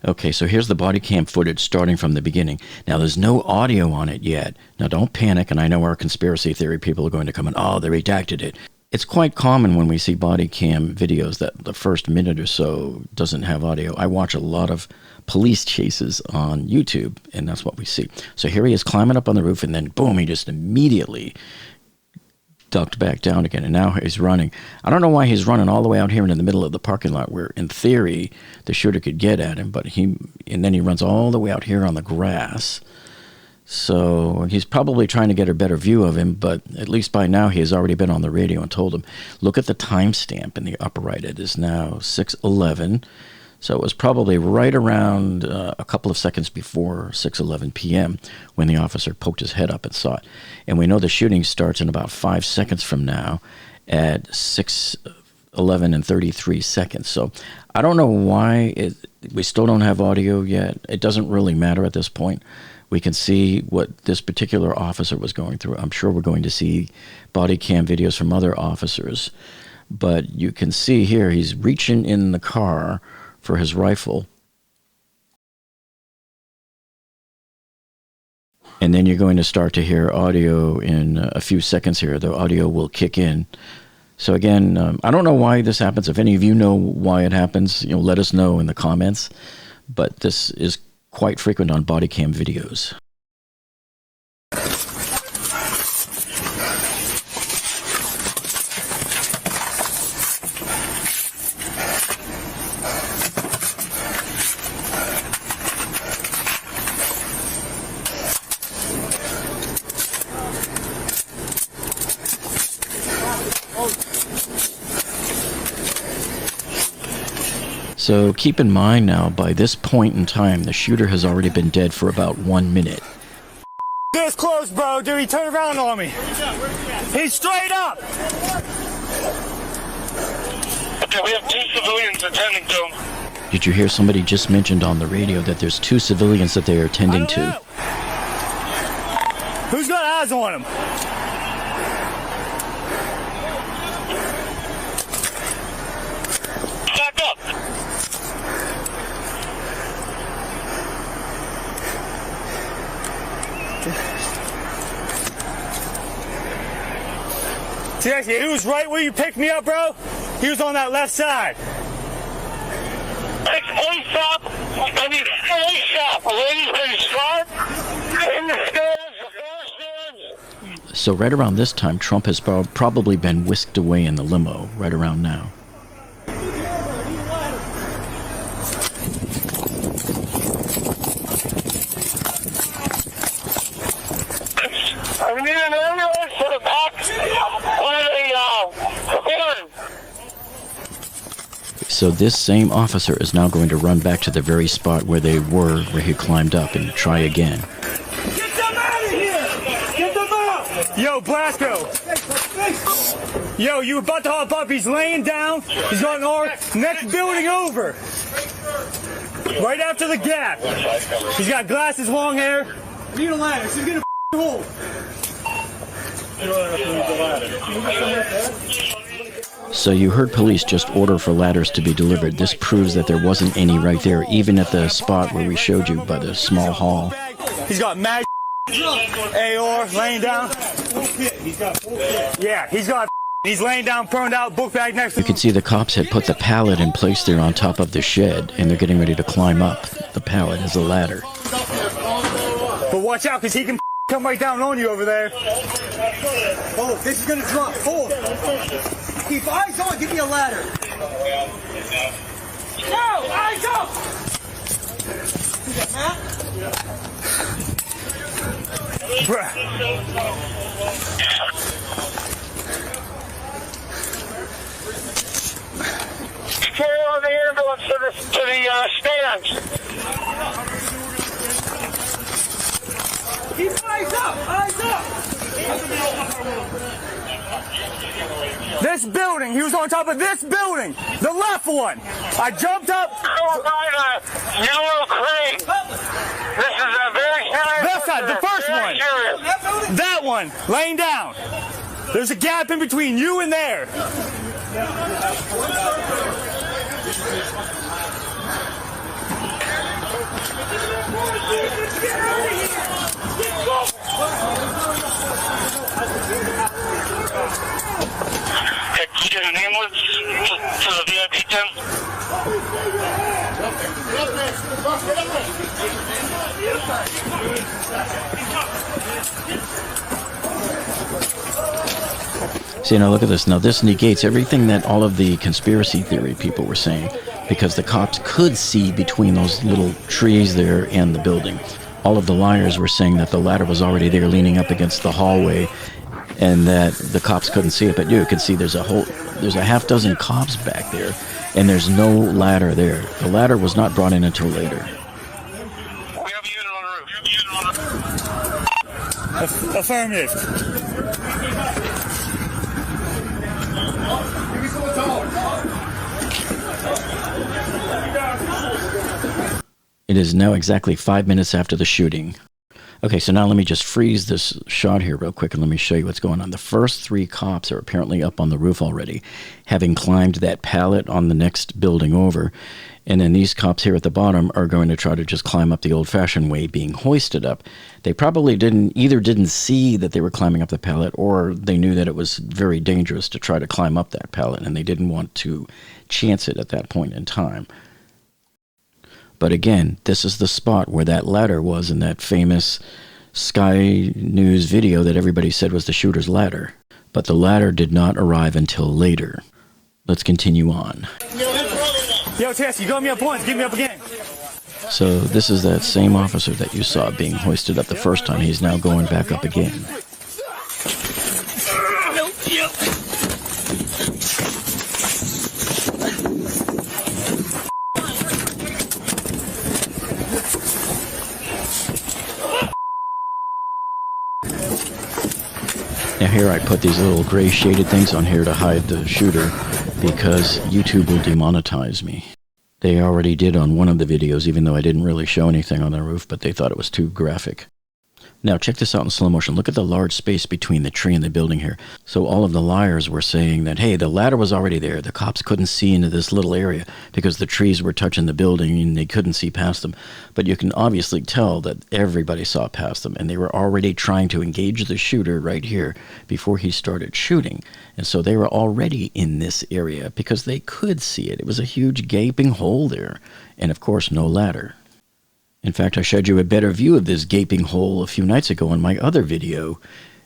Okay, so here's the body cam footage starting from the beginning. Now, there's no audio on it yet. Now, don't panic, and I know our conspiracy theory people are going to come in, oh, they redacted it. It's quite common when we see body cam videos that the first minute or so doesn't have audio. I watch a lot of police chases on YouTube, and that's what we see. So here he is climbing up on the roof, and then boom, he just immediately ducked back down again, and now he's running. I don't know why he's running all the way out here into the middle of the parking lot where, in theory, the shooter could get at him, and then he runs all the way out here on the grass. So he's probably trying to get a better view of him, but at least by now he has already been on the radio and told him, look at the timestamp in the upper right. It is now 6:11. So it was probably right around a couple of seconds before 6:11 p.m. when the officer poked his head up and saw it. And we know the shooting starts in about 5 seconds from now at 6:11 and 33 seconds. So I don't know why we still don't have audio yet. It doesn't really matter at this point. We can see what this particular officer was going through. I'm sure we're going to see body cam videos from other officers. But you can see here he's reaching in the car for his rifle. And then you're going to start to hear audio in a few seconds here. The audio will kick in. So again, I don't know why this happens. If any of you know why it happens, let us know in the comments. But this is quite frequent on body cam videos. So keep in mind now, by this point in time, the shooter has already been dead for about 1 minute. This close, bro. Dude, he turned around on me. He's straight up. Okay, we have 2 civilians attending to him. Did you hear somebody just mentioned on the radio that there's 2 civilians that they are attending to? Who's got eyes on him? Back up. Seriously, he was right where you picked me up, bro. He was on that left side. Police shop. I mean, police shop. A lady's been shot in the stairs. So right around this time, Trump has probably been whisked away in the limo right around now. I need an ambulance for the back of the So this same officer is now going to run back to the very spot where they were, where he climbed up, and try again. Get them out of here! Get them out! Yo, Blasco! Yo, you about to hop up. He's laying down. He's on our next building over. Right after the gap. He's got glasses, long hair. Need a ladder. She's gonna hole. So you heard police just order for ladders to be delivered. This proves that there wasn't any right there, even at the spot where we showed you by the small hall. He's got mad AR laying down. Yeah, he's laying down, prone out, book bag next to him. You can see the cops had put the pallet in place there on top of the shed, and they're getting ready to climb up the pallet as a ladder. But watch out, because he can come right down on you over there. Oh, this is going to drop. Hold. Keep eyes on. Give me a ladder. No, eyes up. See that map? Bruh. Follow the ambulance to the stands. Keep eyes up! Eyes up! This building, he was on top of this building! The left one! I jumped up! Oh, by the yellow crane! This is a very serious... Left side, the first one! That one, laying down! There's a gap in between you and there! See, now look at this. Now this negates everything that all of the conspiracy theory people were saying, because the cops could see between those little trees there and the building. All of the liars were saying that the ladder was already there leaning up against the hallway and that the cops couldn't see it, but you could see there's a half dozen cops back there and there's no ladder there. The ladder was not brought in until later. We have a unit on the roof. Affirmative. It is now exactly 5 minutes after the shooting. Okay, so now let me just freeze this shot here real quick and let me show you what's going on. The first 3 cops are apparently up on the roof already, having climbed that pallet on the next building over. And then these cops here at the bottom are going to try to just climb up the old-fashioned way, being hoisted up. They probably didn't see that they were climbing up the pallet, or they knew that it was very dangerous to try to climb up that pallet, and they didn't want to chance it at that point in time. But again, this is the spot where that ladder was in that famous Sky News video that everybody said was the shooter's ladder. But the ladder did not arrive until later. Let's continue on. Yo, Tess, you got me up once, get me up again. So this is that same officer that you saw being hoisted up the first time. He's now going back up again. Now here I put these little gray shaded things on here to hide the shooter because YouTube will demonetize me. They already did on one of the videos, even though I didn't really show anything on the roof, but they thought it was too graphic. Now check this out in slow motion. Look at the large space between the tree and the building here. So all of the liars were saying that, hey, the ladder was already there. The cops couldn't see into this little area because the trees were touching the building and they couldn't see past them. But you can obviously tell that everybody saw past them, and they were already trying to engage the shooter right here before he started shooting. And so they were already in this area because they could see it. It was a huge gaping hole there. And of course, no ladder. In fact, I showed you a better view of this gaping hole a few nights ago in my other video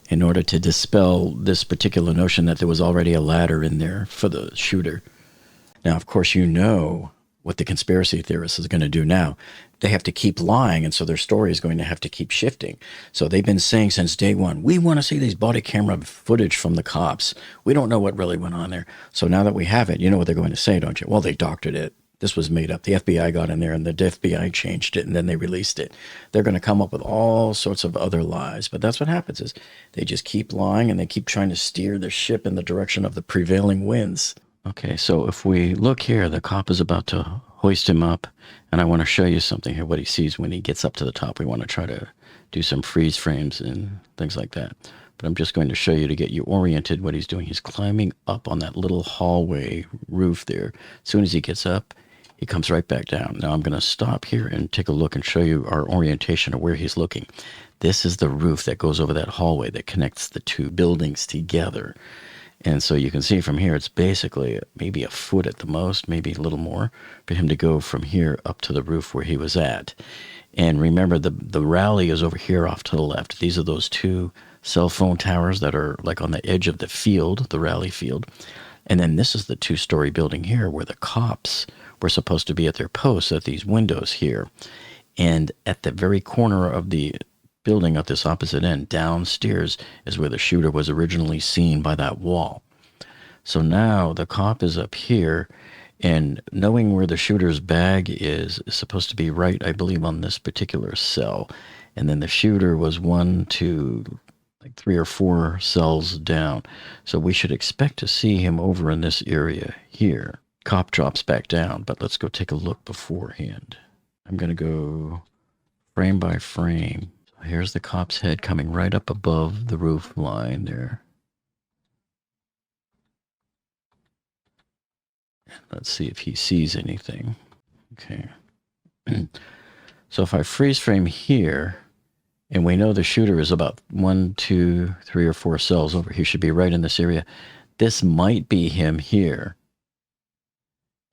in order to dispel this particular notion that there was already a ladder in there for the shooter. Now, of course, you know what the conspiracy theorists is going to do now. They have to keep lying, and so their story is going to have to keep shifting. So they've been saying since day one, we want to see these body camera footage from the cops. We don't know what really went on there. So now that we have it, you know what they're going to say, don't you? Well, they doctored it. This was made up. The FBI got in there and the FBI changed it and then they released it. They're going to come up with all sorts of other lies. But that's what happens is they just keep lying and they keep trying to steer the ship in the direction of the prevailing winds. Okay, so if we look here, the cop is about to hoist him up. And I want to show you something here, what he sees when he gets up to the top. We want to try to do some freeze frames and things like that. But I'm just going to show you to get you oriented what he's doing. He's climbing up on that little hallway roof there. As soon as he gets up, he comes right back down. Now I'm going to stop here and take a look and show you our orientation of where he's looking. This is the roof that goes over that hallway that connects the two buildings together. And so you can see from here, it's basically maybe a foot at the most, maybe a little more, for him to go from here up to the roof where he was at. And remember, the rally is over here off to the left. These are those two cell phone towers that are like on the edge of the field, the rally field. And then this is the two-story building here where the cops were supposed to be at their posts at these windows here. And at the very corner of the building at this opposite end, downstairs, is where the shooter was originally seen by that wall. So now the cop is up here, and knowing where the shooter's bag is supposed to be right, I believe, on this particular cell. And then the shooter was 1, 2, like 3 or 4 cells down. So we should expect to see him over in this area here. Cop drops back down, but let's go take a look beforehand. I'm going to go frame by frame. So here's the cop's head coming right up above the roof line there. Let's see if he sees anything. Okay. So if I freeze frame here, and we know the shooter is about 1, 2, 3 or 4 cells over, he should be right in this area. This might be him here.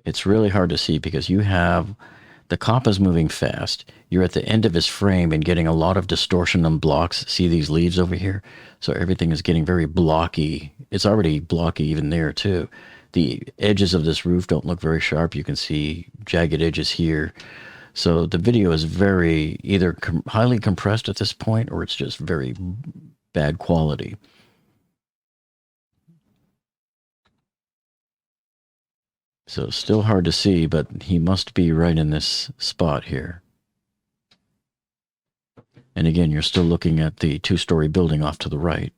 It's really hard to see because you have The cop is moving fast. You're at the end of his frame and getting a lot of distortion on blocks. See these leaves over here? So everything is getting very blocky. It's already blocky even there too. The edges of this roof don't look very sharp. You can see jagged edges here. So the video is very either highly compressed at this point, or it's just very bad quality. So still hard to see, but he must be right in this spot here. And again, you're still looking at the two-story building off to the right.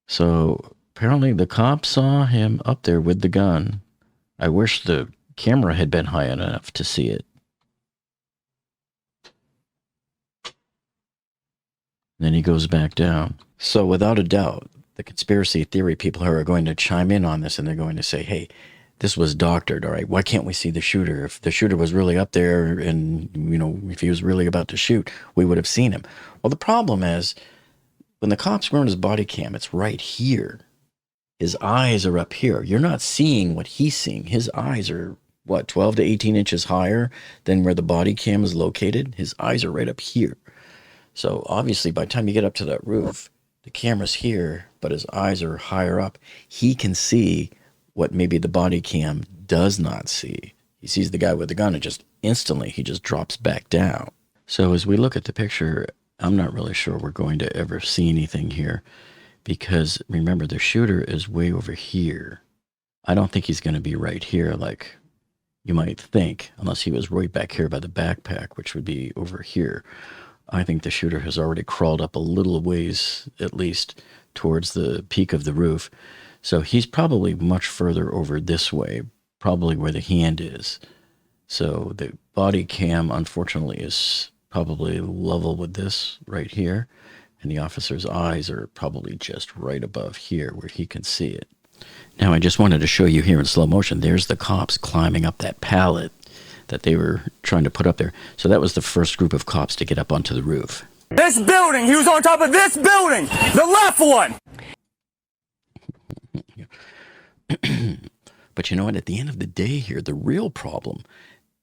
So apparently the cop saw him up there with the gun. I wish the camera had been high enough to see it. Then he goes back down. So without a doubt, the conspiracy theory people who are going to chime in on this, and they're going to say, hey, this was doctored, all right? Why can't we see the shooter? If the shooter was really up there and, you know, if he was really about to shoot, we would have seen him. Well, the problem is, when the cops were on his body cam, it's right here. His eyes are up here. You're not seeing what he's seeing. His eyes are, what, 12 to 18 inches higher than where the body cam is located? His eyes are right up here. So obviously, by the time you get up to that roof, the camera's here, but his eyes are higher up. He can see what maybe the body cam does not see. He sees the guy with the gun and just instantly he just drops back down. So as we look at the picture, I'm not really sure we're going to ever see anything here, because remember, the shooter is way over here. I don't think he's going to be right here like you might think, unless he was right back here by the backpack, which would be over here. I think the shooter has already crawled up a little ways, at least, towards the peak of the roof. So he's probably much further over this way, probably where the hand is. So the body cam, unfortunately, is probably level with this right here. And the officer's eyes are probably just right above here where he can see it. Now, I just wanted to show you here in slow motion. There's the cops climbing up that pallet that they were trying to put up there. So that was the first group of cops to get up onto the roof. This building, he was on top of this building, the left one. But you know what? At the end of the day here, the real problem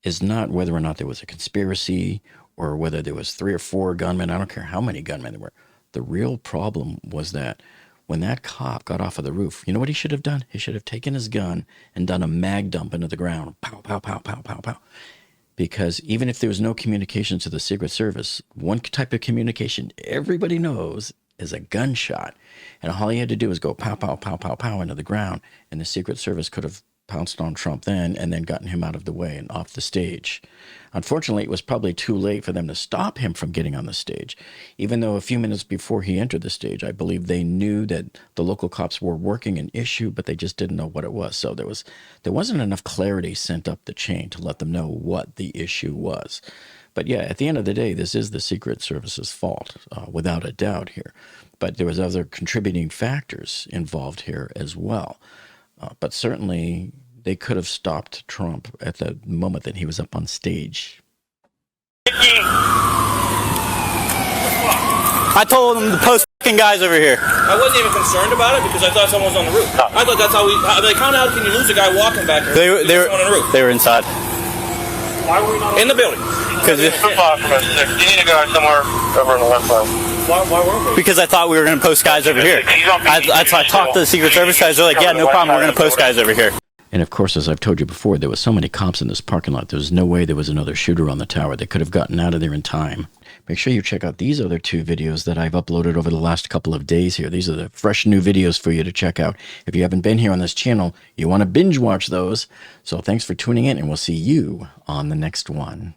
is not whether or not there was a conspiracy or whether there was 3 or 4 gunmen. I don't care how many gunmen there were. The real problem was that when that cop got off of the roof, you know what he should have done? He should have taken his gun and done a mag dump into the ground. Pow, pow, pow, pow, pow, pow. Because even if there was no communication to the Secret Service, one type of communication everybody knows is a gunshot. And all he had to do was go pow, pow, pow, pow, pow into the ground. And the Secret Service could have pounced on Trump then and then gotten him out of the way and off the stage. Unfortunately, it was probably too late for them to stop him from getting on the stage. Even though a few minutes before he entered the stage, I believe they knew that the local cops were working an issue, but they just didn't know what it was. So there wasn't enough clarity sent up the chain to let them know what the issue was. But yeah, at the end of the day, this is the Secret Service's fault, without a doubt here. But there was other contributing factors involved here as well. But certainly, they could have stopped Trump at the moment that he was up on stage. I told them to post guys over here. I wasn't even concerned about it because I thought someone was on the roof. I thought that's how we. Like, how can you lose a guy walking back there? They were on the roof. They were inside. Why were we not in the building? Because You need to go somewhere over on the left side. Why weren't we? Because I thought we were going to post guys over here. I talked to the Secret Service guys. They're like, yeah, no problem. We're going to post guys over here. And of course, as I've told you before, there was so many cops in this parking lot, there was no way there was another shooter on the tower. They could have gotten out of there in time. Make sure you check out these other 2 videos that I've uploaded over the last couple of days here. These are the fresh new videos for you to check out. If you haven't been here on this channel, you want to binge watch those. So thanks for tuning in, and we'll see you on the next one.